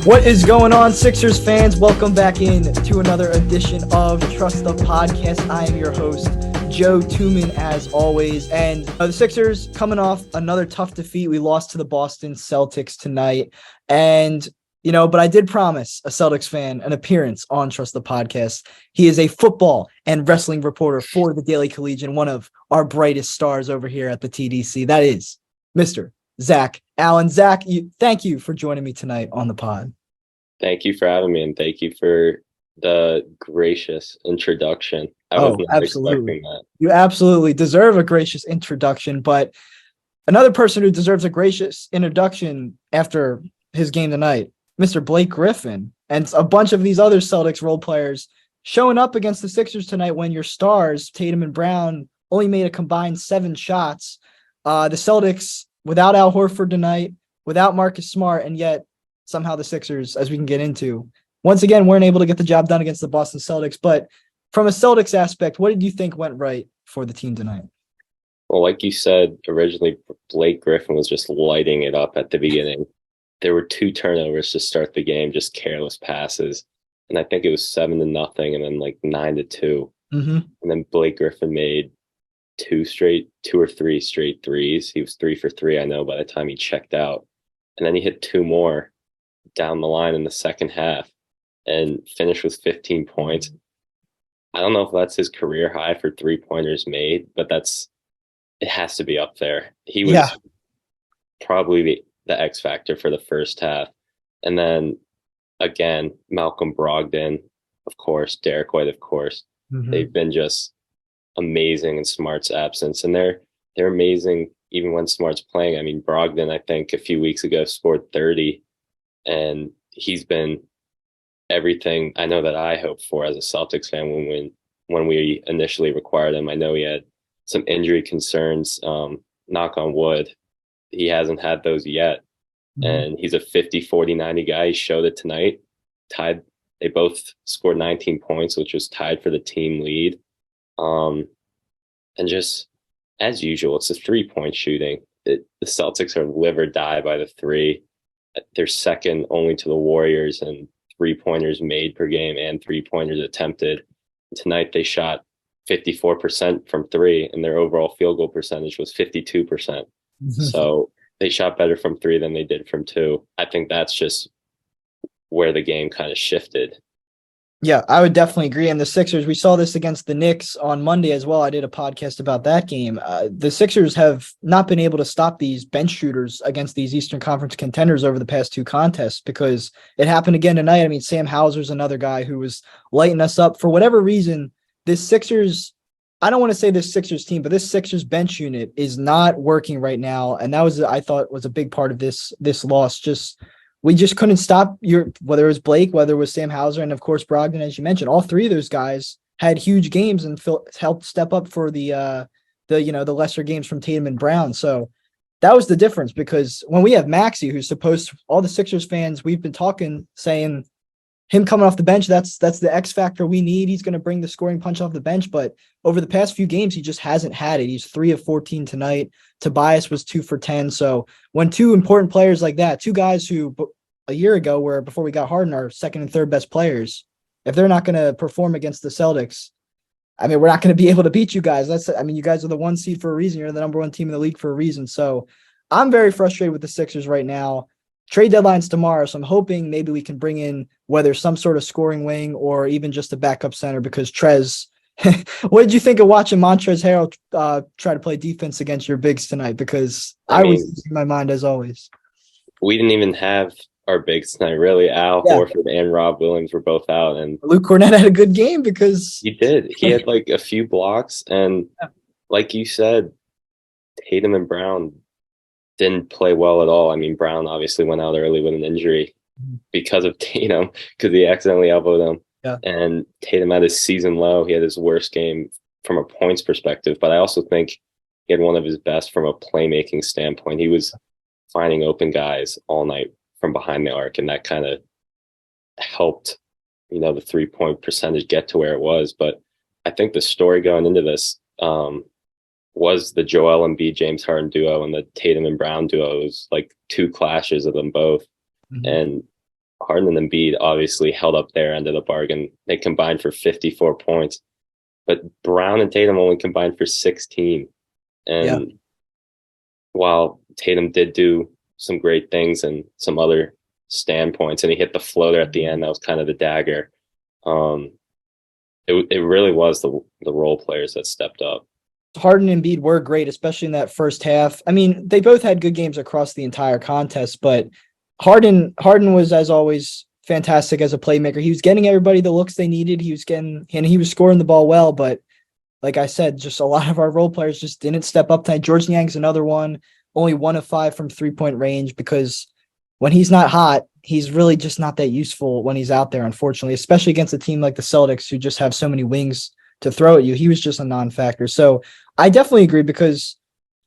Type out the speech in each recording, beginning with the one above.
What is going on, Sixers fans? Welcome back in to another edition of Trust the Podcast. I am your host, Joe Tuman, as always. And the Sixers coming off another tough defeat. We lost to the Boston Celtics tonight. And, but I did promise a Celtics fan an appearance on Trust the Podcast. He is a football and wrestling reporter for the Daily Collegian, one of our brightest stars over here at the TDC. That is Mr. Zach Allen. Zach, thank you for joining me tonight on the pod. Thank you for having me, and thank you for the gracious introduction. I was not expecting that. You absolutely deserve a gracious introduction, but another person who deserves a gracious introduction after his game tonight, Mr. Blake Griffin, and a bunch of these other Celtics role players showing up against the Sixers tonight when your stars, Tatum and Brown, only made a combined 7 shots. The Celtics without Al Horford tonight, without Marcus Smart, and yet somehow the Sixers, as we can get into, once again, weren't able to get the job done against the Boston Celtics. But from a Celtics aspect, what did you think went right for the team tonight? Well, like you said, originally Blake Griffin was just lighting it up at the beginning. There were 2 turnovers to start the game, just careless passes. And I think it was 7-0 and then like 9-2. Mm-hmm. And then Blake Griffin made 2 or 3 straight threes. He was 3 for 3, I know, by the time he checked out. And then he hit 2 more down the line in the second half and finished with 15 points. I don't know if that's his career high for 3-pointers made, but it has to be up there. He was probably the X factor for the first half. And then again, Malcolm Brogdon, of course, Derek White, of course. Mm-hmm. They've been just amazing in Smart's absence, and they're amazing even when Smart's playing. I mean, Brogdon, I think a few weeks ago scored 30, and he's been everything I know that I hoped for as a Celtics fan when we initially acquired him. I know he had some injury concerns, knock on wood. He hasn't had those yet. Mm-hmm. And he's a 50, 40, 90 guy. He showed it tonight. They both scored 19 points, which was tied for the team lead. And just as usual, it's a 3-point shooting. The Celtics are live or die by the 3. They're second only to the Warriors in 3-pointers made per game and 3-pointers attempted. Tonight they shot 54% from 3, and their overall field goal percentage was 52%. Mm-hmm. So they shot better from 3 than they did from 2. I think that's just where the game kind of shifted. Yeah, I would definitely agree. And the Sixers, we saw this against the Knicks on Monday as well. I did a podcast about that game. The Sixers have not been able to stop these bench shooters against these Eastern Conference contenders over the past 2 contests, because it happened again tonight. I mean, Sam Hauser's another guy who was lighting us up. For whatever reason, this Sixers, I don't want to say this Sixers team, but this Sixers bench unit is not working right now. And that was, I thought, was a big part of this loss. We just couldn't stop whether it was Blake, whether it was Sam Hauser, and of course Brogdon, as you mentioned. All 3 of those guys had huge games and helped step up for the lesser games from Tatum and Brown. So that was the difference, because when we have Maxey, who's supposed to, all the Sixers fans we've been talking, saying him coming off the bench, that's the X factor we need. He's going to bring the scoring punch off the bench. But over the past few games, he just hasn't had it. He's 3 of 14 tonight. Tobias was 2 for 10. So when 2 important players like that, 2 guys who a year ago, where before we got Harden, our second and third best players, if they're not going to perform against the Celtics, I mean, we're not going to be able to beat you guys. You guys are the 1 seed for a reason. You're the number 1 team in the league for a reason. So I'm very frustrated with the Sixers right now. Trade deadline's tomorrow, so I'm hoping maybe we can bring in whether some sort of scoring wing or even just a backup center, because Trez, what did you think of watching Montrezl Harrell try to play defense against your bigs tonight? Because I was losing my mind as always. We didn't even have our bigs tonight, really. Al Horford and Rob Williams were both out, and Luke Cornett had a good game because he did. He had like a few blocks, and like you said, Tatum and Brown didn't play well at all. I mean, Brown obviously went out early with an injury because of Tatum, because he accidentally elbowed him. Yeah. And Tatum had his season low. He had his worst game from a points perspective, but I also think he had one of his best from a playmaking standpoint. He was finding open guys all night from behind the arc, and that kind of helped, the 3-point percentage get to where it was. But I think the story going into this was the Joel Embiid, James Harden duo and the Tatum and Brown duo. It was like 2 clashes of them both. Mm-hmm. And Harden and Embiid obviously held up their end of the bargain. They combined for 54 points, but Brown and Tatum only combined for 16. Yeah. And while Tatum did do some great things and some other standpoints, and he hit the floater at the end, that was kind of the dagger. It really was the role players that stepped up. Harden and Embiid were great, especially in that first half. I mean, they both had good games across the entire contest, but Harden was, as always, fantastic as a playmaker. He was getting everybody the looks they needed. He was scoring the ball well, but like I said, just a lot of our role players just didn't step up tonight. George Niang's another one, only 1 of 5 from 3-point range, because when he's not hot, he's really just not that useful when he's out there, unfortunately, especially against a team like the Celtics who just have so many wings to throw at you. He was just a non-factor. So I definitely agree, because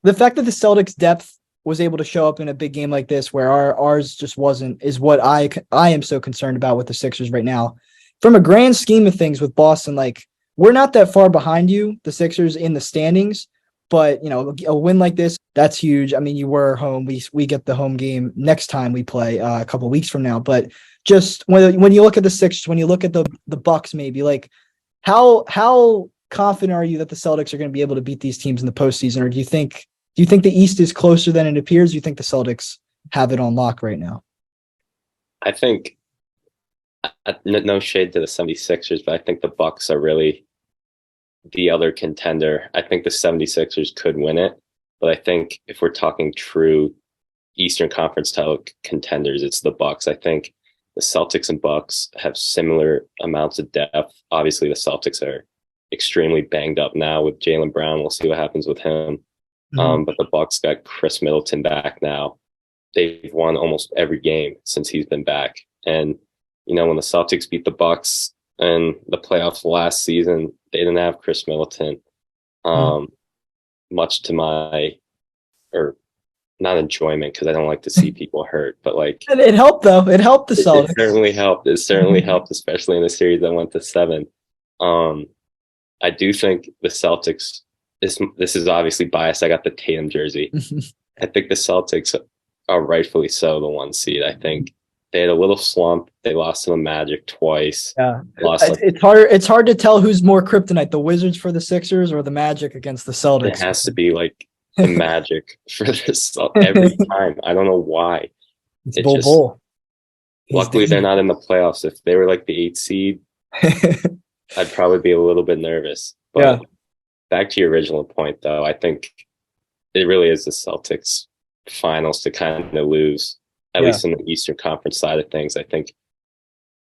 the fact that the Celtics depth was able to show up in a big game like this where ours just wasn't is what I am so concerned about with the Sixers right now. From a grand scheme of things with Boston, like, we're not that far behind you, the Sixers, in the standings, but a win like this, that's huge. I mean, you were home. We get the home game next time we play a couple of weeks from now. But just when you look at the Sixers, when you look at the Bucks, maybe, like, how confident are you that the Celtics are going to be able to beat these teams in the postseason, or do you think the East is closer than it appears? Do you think the Celtics have it on lock right now? I think, no shade to the 76ers, but I think the Bucks are really the other contender. I think the 76ers could win it, but I think if we're talking true Eastern Conference title contenders, it's the Bucks. I think the Celtics and Bucks have similar amounts of depth. Obviously, the Celtics are extremely banged up now with Jaylen Brown. We'll see what happens with him. But the Bucks got Chris Middleton back now. They've won almost every game since he's been back. And, when the Celtics beat the Bucks in the playoffs last season, they didn't have Chris Middleton. Much to my, or not enjoyment, because I don't like to see people hurt, but like, it helped though. It helped the Celtics. It certainly helped. It certainly helped, especially in the series that went to 7. I do think the Celtics, this is obviously biased. I got the Tatum jersey. I think the Celtics are rightfully so the 1 seed. I think they had a little slump. They lost to the Magic twice. Yeah, it's hard to tell who's more kryptonite, the Wizards for the Sixers or the Magic against the Celtics. It has to be like the Magic for this every time. I don't know why. It's Bull. Luckily, they're not in the playoffs. If they were like the 8 seed, I'd probably be a little bit nervous. But back to your original point, though, I think it really is the Celtics finals to kind of lose, at least in the Eastern Conference side of things. I think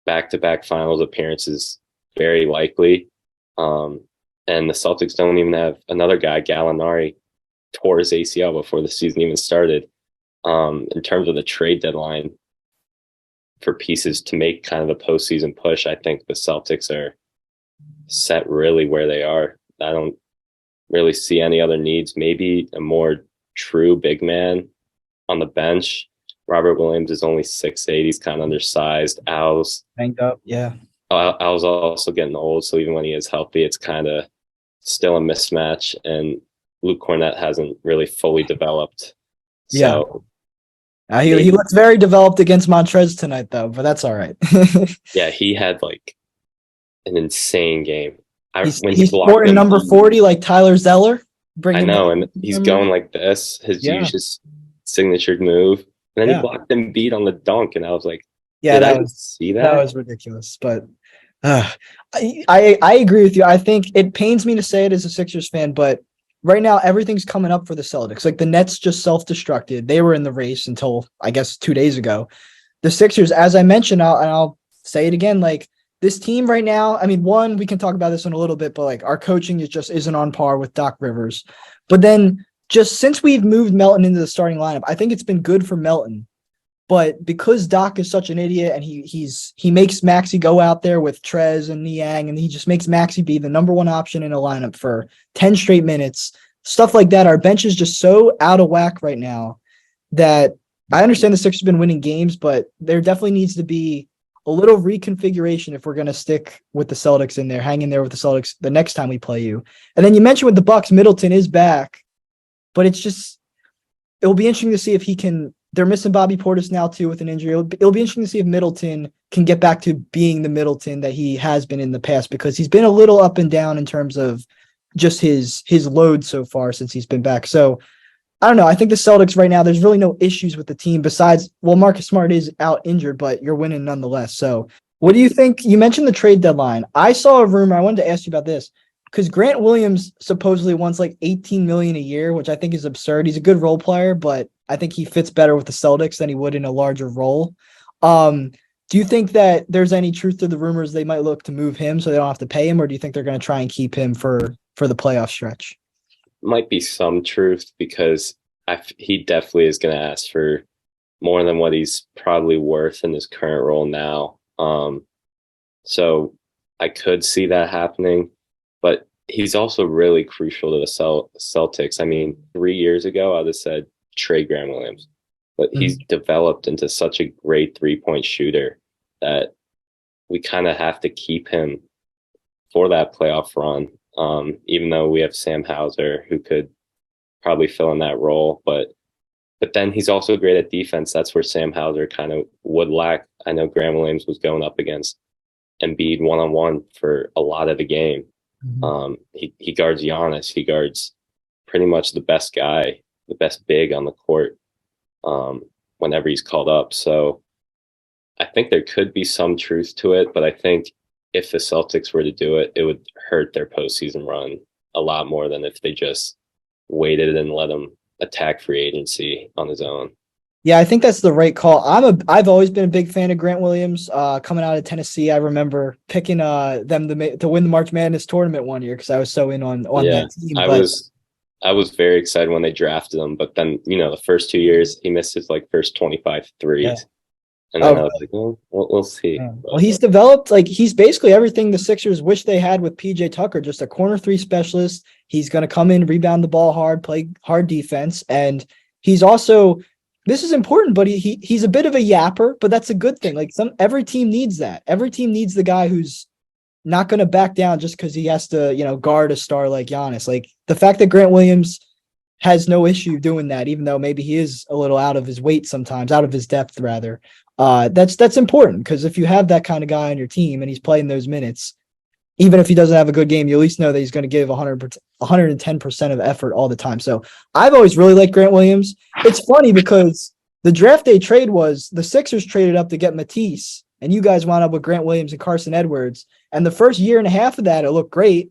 back-to-back finals appearances very likely. And the Celtics don't even have another guy. Gallinari tore his ACL before the season even started. In terms of the trade deadline for pieces to make kind of a postseason push, I think the Celtics are set really where they are. I don't really see any other needs. Maybe a more true big man on the bench. Robert Williams is only 6'8". He's kind of undersized. Al's banged up. Yeah. Al's also getting old, so even when he is healthy, it's kind of still a mismatch. And Luke Cornett hasn't really fully developed. So he looks very developed against Montrez tonight, though, but that's all right. Yeah, he had like an insane game. He's sporting number 40 like Tyler Zeller. I know, and he's going like this, his signature move. And then he blocked Embiid on the dunk, and I was like, see that? That was ridiculous. But I agree with you. I think it pains me to say it as a Sixers fan, but right now everything's coming up for the Celtics. Like, the Nets just self-destructed. They were in the race until, I guess, 2 days ago. The Sixers, as I mentioned, I'll say it again, like, this team right now, I mean, one, we can talk about this in a little bit, but like, our coaching isn't on par with Doc Rivers. But then just since we've moved Melton into the starting lineup, I think it's been good for Melton. But because Doc is such an idiot and he makes Maxey go out there with Trez and Niang, and he just makes Maxey be the number 1 option in a lineup for 10 straight minutes, stuff like that. Our bench is just so out of whack right now that I understand the Sixers have been winning games, but there definitely needs to be a little reconfiguration if we're going to stick with the Celtics in there, hang in there with the Celtics the next time we play you. And then you mentioned with the Bucks, Middleton is back, but it will be interesting to see if he can they're missing Bobby Portis now too with an injury. It'll be interesting to see if Middleton can get back to being the Middleton that he has been in the past, because he's been a little up and down in terms of just his load so far since he's been back. So I don't know. I think the Celtics right now, there's really no issues with the team besides, well, Marcus Smart is out injured, but you're winning nonetheless. So what do you think? You mentioned the trade deadline. I saw a rumor. I wanted to ask you about this because Grant Williams supposedly wants like 18 million a year, which I think is absurd. He's a good role player, but I think he fits better with the Celtics than he would in a larger role. Do you think that there's any truth to the rumors they might look to move him so they don't have to pay him, or do you think they're going to try and keep him for the playoff stretch? Might be some truth because he definitely is going to ask for more than what he's probably worth in his current role now. So I could see that happening, but he's also really crucial to the Celtics. I mean, 3 years ago, I would have said trade Grant Williams, but he's developed into such a great 3-point shooter that we kind of have to keep him for that playoff run. Even though we have Sam Hauser who could probably fill in that role, but then he's also great at defense. That's where Sam Hauser kind of would lack. I know Graham Williams was going up against Embiid one-on-one for a lot of the game. He guards Giannis. He guards pretty much the best guy, the best big on the court whenever he's called up. So I think there could be some truth to it, but I think if the Celtics were to do it, it would hurt their postseason run a lot more than if they just waited and let him attack free agency on his own. Yeah, I think that's the right call. I've always been a big fan of Grant Williams. Coming out of Tennessee, I remember picking them to win the March Madness tournament one year because I was so in on that team. I was very excited when they drafted him, but then the first 2 years he missed his first 25 threes. Yeah. And then I was like, we'll see. Yeah. Well, he's developed, he's basically everything the Sixers wish they had with PJ Tucker, just a corner three specialist. He's going to come in, rebound the ball hard, play hard defense. And he's also, this is important, but he's a bit of a yapper, but that's a good thing. Every team needs that. Every team needs the guy who's not going to back down just because he has to, guard a star like Giannis. The fact that Grant Williams has no issue doing that, even though maybe he is a little out of his weight sometimes, out of his depth rather. That's important because if you have that kind of guy on your team and he's playing those minutes, even if he doesn't have a good game, you at least know that he's going to give 110% of effort all the time. So I've always really liked Grant Williams. It's funny because the draft day trade was the Sixers traded up to get Matisse, and you guys wound up with Grant Williams and Carson Edwards. And the first year and a half of that, it looked great.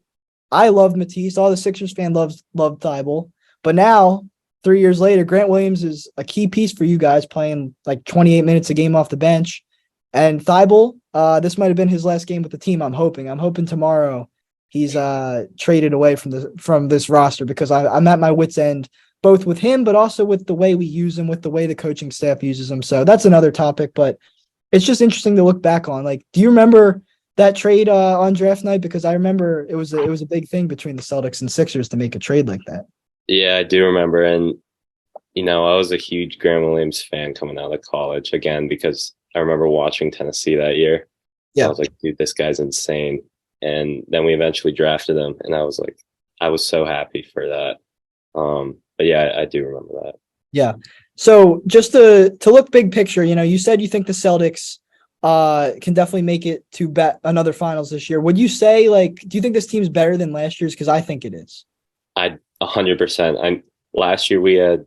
I loved Matisse. All the Sixers fans loved Thibault. But now, 3 years later, Grant Williams is a key piece for you guys, playing 28 minutes a game off the bench. And Thibault, this might have been his last game with the team. I'm hoping tomorrow he's traded away from this roster because I'm at my wit's end, both with him, but also with the way we use him, with the way the coaching staff uses him. So that's another topic, but it's just interesting to look back on. Do you remember that trade on draft night? Because I remember it was a big thing between the Celtics and Sixers to make a trade like that. Yeah, I do remember. And, I was a huge Graham Williams fan coming out of college again, because I remember watching Tennessee that year. Yeah. I was like, dude, this guy's insane. And then we eventually drafted him. And I was so happy for that. But yeah, I do remember that. Yeah. So just to look big picture, you said you think the Celtics can definitely make it to another finals this year. Would you say, do you think this team's better than last year's? Because I think it is. 100%. Last year we had,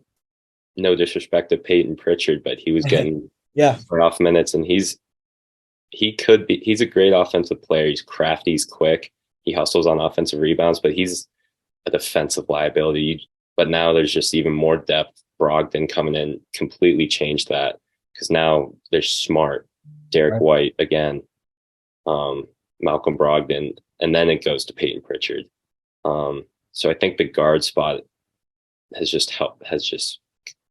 no disrespect to Peyton Pritchard, but he was getting playoff minutes, and he's a great offensive player. He's crafty, he's quick, he hustles on offensive rebounds, but he's a defensive liability. But now there's just even more depth. Brogdon coming in completely changed that, because now there's Smart, Derek White again, Malcolm Brogdon, and then it goes to Peyton Pritchard. So I think the guard spot has just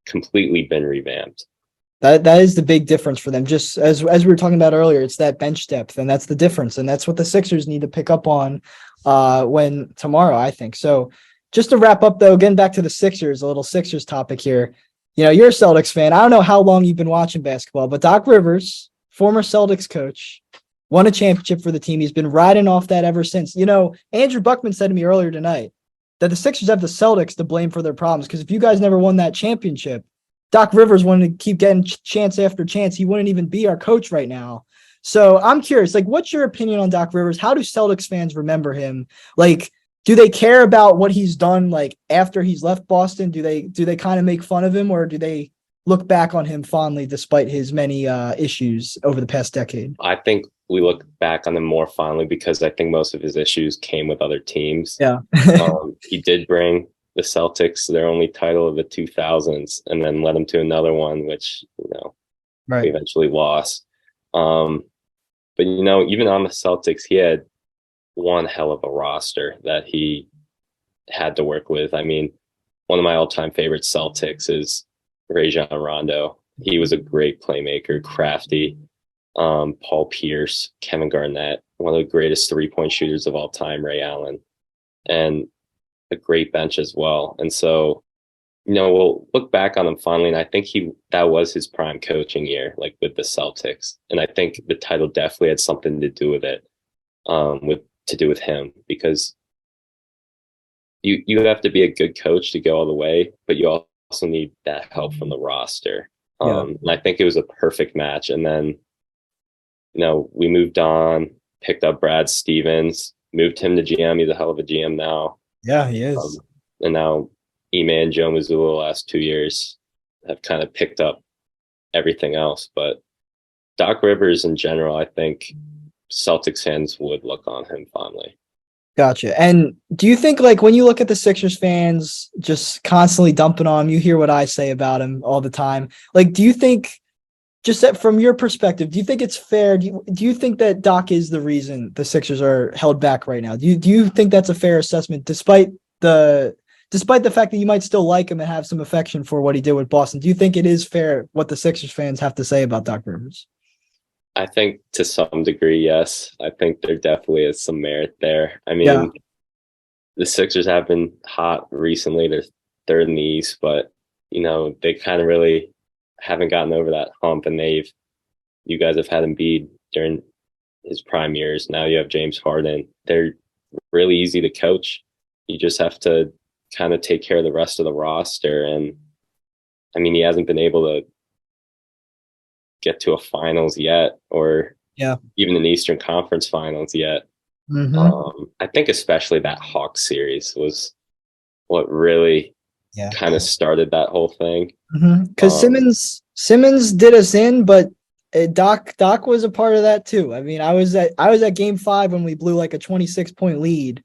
completely been revamped. That is the big difference for them. Just as we were talking about earlier, it's that bench depth, and that's the difference. And that's what the Sixers need to pick up on when tomorrow, I think. So just to wrap up, though, getting back to the Sixers, a little Sixers topic here. You're a Celtics fan. I don't know how long you've been watching basketball, but Doc Rivers, former Celtics coach, won a championship for the team. He's been riding off that ever since. Andrew Buckman said to me earlier tonight that the Sixers have the Celtics to blame for their problems, because if you guys never won that championship, Doc Rivers wanted to keep getting chance after chance, he wouldn't even be our coach right now. So I'm curious, like, what's your opinion on Doc Rivers? How do Celtics fans remember him? Like, do they care about what he's done like after he's left Boston? Do they kind of make fun of him, or do they look back on him fondly despite his many issues over the past decade? I think we look back on him more fondly because I think most of his issues came with other teams. Yeah. He did bring the Celtics their only title of the 2000s and then led them to another one, which, Right. we eventually lost. But, even on the Celtics, he had one hell of a roster that he had to work with. I mean, one of my all-time favorite Celtics is Rajon Rondo. He was a great playmaker, crafty. Paul Pierce, Kevin Garnett, one of the greatest three-point shooters of all time, Ray Allen, and a great bench as well. And so, we'll look back on him fondly, and I think that was his prime coaching year, like with the Celtics. And I think the title definitely had something to do with it, with him, because you have to be a good coach to go all the way, but you also need that help from the roster. And I think it was a perfect match. And then, we moved on, picked up Brad Stevens, moved him to GM. He's a hell of a GM now. Yeah, he is. And now Ime and Joe Mazzulla the last 2 years have kind of picked up everything else. But Doc Rivers in general, I think Celtics fans would look on him fondly. Gotcha. And do you think, like, when you look at the Sixers fans just constantly dumping on him, you hear what I say about him all the time. Like, do you think, just that from your perspective, do you think it's fair? Do you think that Doc is the reason the Sixers are held back right now? Do you think that's a fair assessment, despite the fact that you might still like him and have some affection for what he did with Boston? Do you think it is fair what the Sixers fans have to say about Doc Rivers? I think to some degree, yes. I think there definitely is some merit there. I mean, The Sixers have been hot recently. They're third in the East, but, they kind of really haven't gotten over that hump, and you guys have had Embiid during his prime years. Now you have James Harden. They're really easy to coach. You just have to kind of take care of the rest of the roster. And I mean, he hasn't been able to get to a finals yet, or even an Eastern Conference Finals yet. Mm-hmm. I think especially that Hawks series was what really kind of started that whole thing. Because Simmons did us in, but Doc was a part of that too. I mean, I was at Game 5 when we blew like a 26-point lead,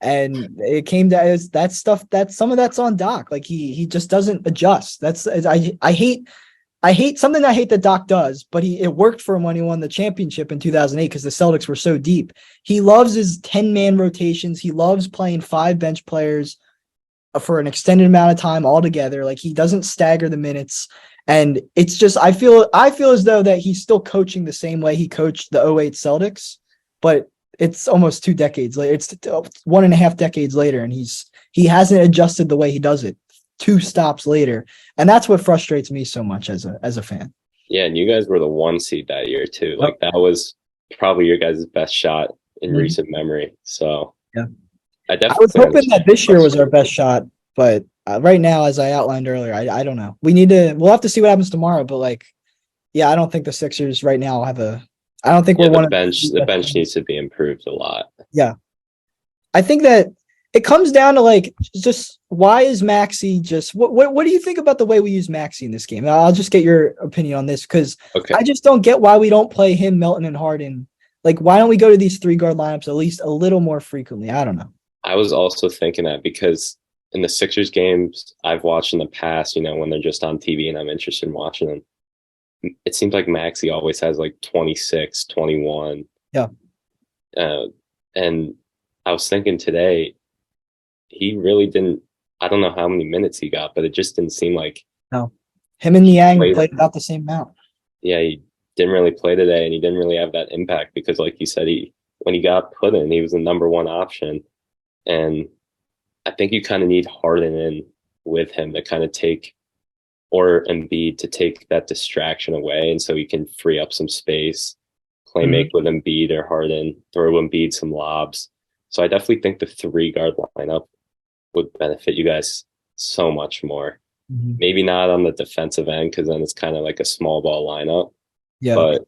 and it came to that stuff. That some of that's on Doc. Like he just doesn't adjust. I hate something I hate that Doc does, but it worked for him when he won the championship in 2008 because the Celtics were so deep. He loves his 10-man rotations. He loves playing 5 bench players for an extended amount of time all together. Like, he doesn't stagger the minutes. And it's just, I feel as though that he's still coaching the same way he coached the 08 Celtics, but it's almost 2 decades later. It's 1.5 decades later, and he hasn't adjusted the way he does it 2 stops later. And that's what frustrates me so much as a fan. Yeah. And you guys were the 1 seed that year too. Like, that was probably your guys' best shot in recent memory. So I was hoping that this year was our best shot, but right now, as I outlined earlier, I don't know. We'll have to see what happens tomorrow. But I don't think the Sixers right now I don't think we're one of the bench needs to be improved a lot. Yeah. I think that it comes down to just why is Maxey just what do you think about the way we use Maxey in this game? I'll just get your opinion on this, because I just don't get why we don't play him, Melton, and Harden. Like, why don't we go to these 3-guard lineups at least a little more frequently? I don't know. I was also thinking that because in the Sixers games I've watched in the past, when they're just on TV and I'm interested in watching them, it seems like Maxey always has like 26, 21. Yeah. And I was thinking today, he really didn't, I don't know how many minutes he got, but it just didn't seem like. No. Him and Niang played about the same amount. Yeah, he didn't really play today, and he didn't really have that impact because, like you said, when he got put in, he was the number 1 option. And I think you kind of need Harden in with him to kind of or Embiid to take that distraction away. And so he can free up some space, play make with Embiid or Harden, throw Embiid some lobs. So I definitely think the 3-guard lineup would benefit you guys so much more. Maybe not on the defensive end because then it's kind of like a small ball lineup. Yeah. But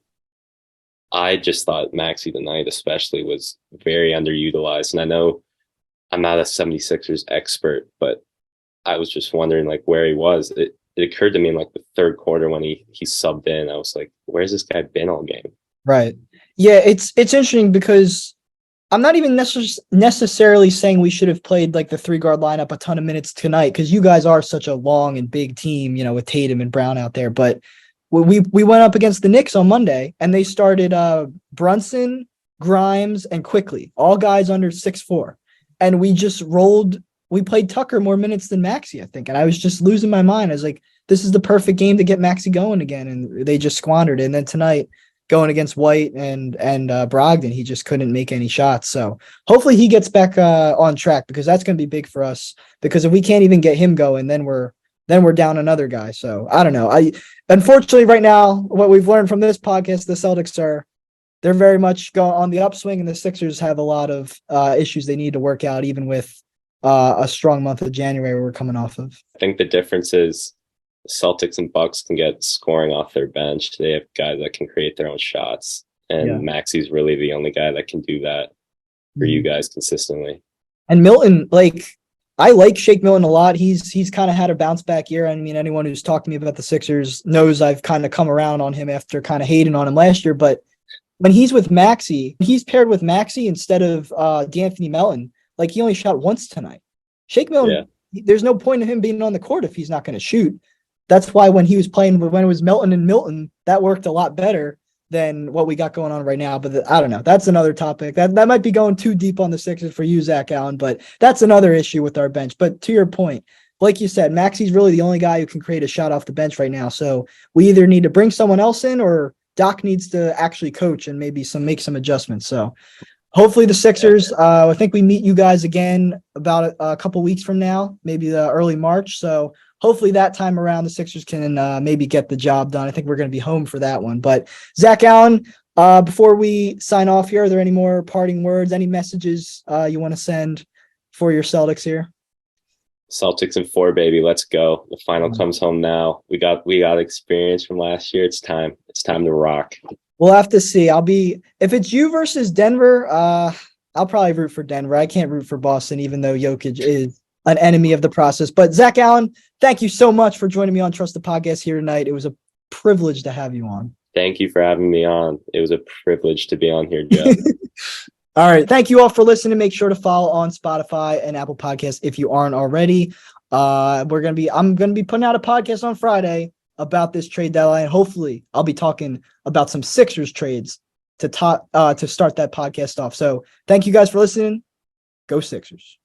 I just thought Maxey tonight, especially, was very underutilized. And I know I'm not a 76ers expert, but I was just wondering like where he was. It occurred to me in like the third quarter when he subbed in. I was like, where's this guy been all game? Right. Yeah, it's interesting because I'm not even necessarily saying we should have played like the 3 guard lineup a ton of minutes tonight because you guys are such a long and big team, with Tatum and Brown out there. But we went up against the Knicks on Monday and they started Brunson, Grimes, and Quickly, all guys under 6'4", and we just rolled. We played Tucker more minutes than Maxey, I think, and I was just losing my mind. I was like, this is the perfect game to get Maxey going again, and they just squandered it. And then tonight, going against White and Brogdon, he just couldn't make any shots. So hopefully he gets back on track because that's going to be big for us. Because if we can't even get him going, then we're down another guy. So I don't know. Unfortunately right now, what we've learned from this podcast, the Celtics they're very much going on the upswing, and the Sixers have a lot of issues they need to work out, even with a strong month of January we're coming off of. I think the difference is the Celtics and Bucks can get scoring off their bench. They have guys that can create their own shots, and Maxey's really the only guy that can do that for you guys consistently. And Milton, I like Shake Milton a lot. He's kind of had a bounce back year. I mean, anyone who's talked to me about the Sixers knows I've kind of come around on him after kind of hating on him last year. But when he's with Maxey, he's paired with Maxey instead of D'Anthony Melton. Like, he only shot once tonight. Shake Milton, there's no point in him being on the court if he's not going to shoot. That's why when he was playing, when it was Melton and Milton, that worked a lot better than what we got going on right now. But I don't know. That's another topic. That might be going too deep on the Sixers for you, Zach Allen, but that's another issue with our bench. But to your point, like you said, Maxey's really the only guy who can create a shot off the bench right now. So we either need to bring someone else in or Doc needs to actually coach and maybe make some adjustments. So hopefully the Sixers, I think we meet you guys again about a couple weeks from now, maybe the early March. So hopefully that time around the Sixers can maybe get the job done. I think we're going to be home for that one. But Zach Allen, before we sign off here, are there any more parting words, any messages you want to send for your Celtics here? Celtics in 4, baby. Let's go. The final comes home now. We got experience from last year. It's time. It's time to rock. We'll have to see. If it's you versus Denver, I'll probably root for Denver. I can't root for Boston, even though Jokic is an enemy of the process. But Zach Allen, thank you so much for joining me on Trust the Podcast here tonight. It was a privilege to have you on. Thank you for having me on. It was a privilege to be on here, Joe. All right. Thank you all for listening. Make sure to follow on Spotify and Apple Podcasts if you aren't already. I'm going to be putting out a podcast on Friday about this trade deadline. Hopefully I'll be talking about some Sixers trades to start that podcast off. So thank you guys for listening. Go Sixers.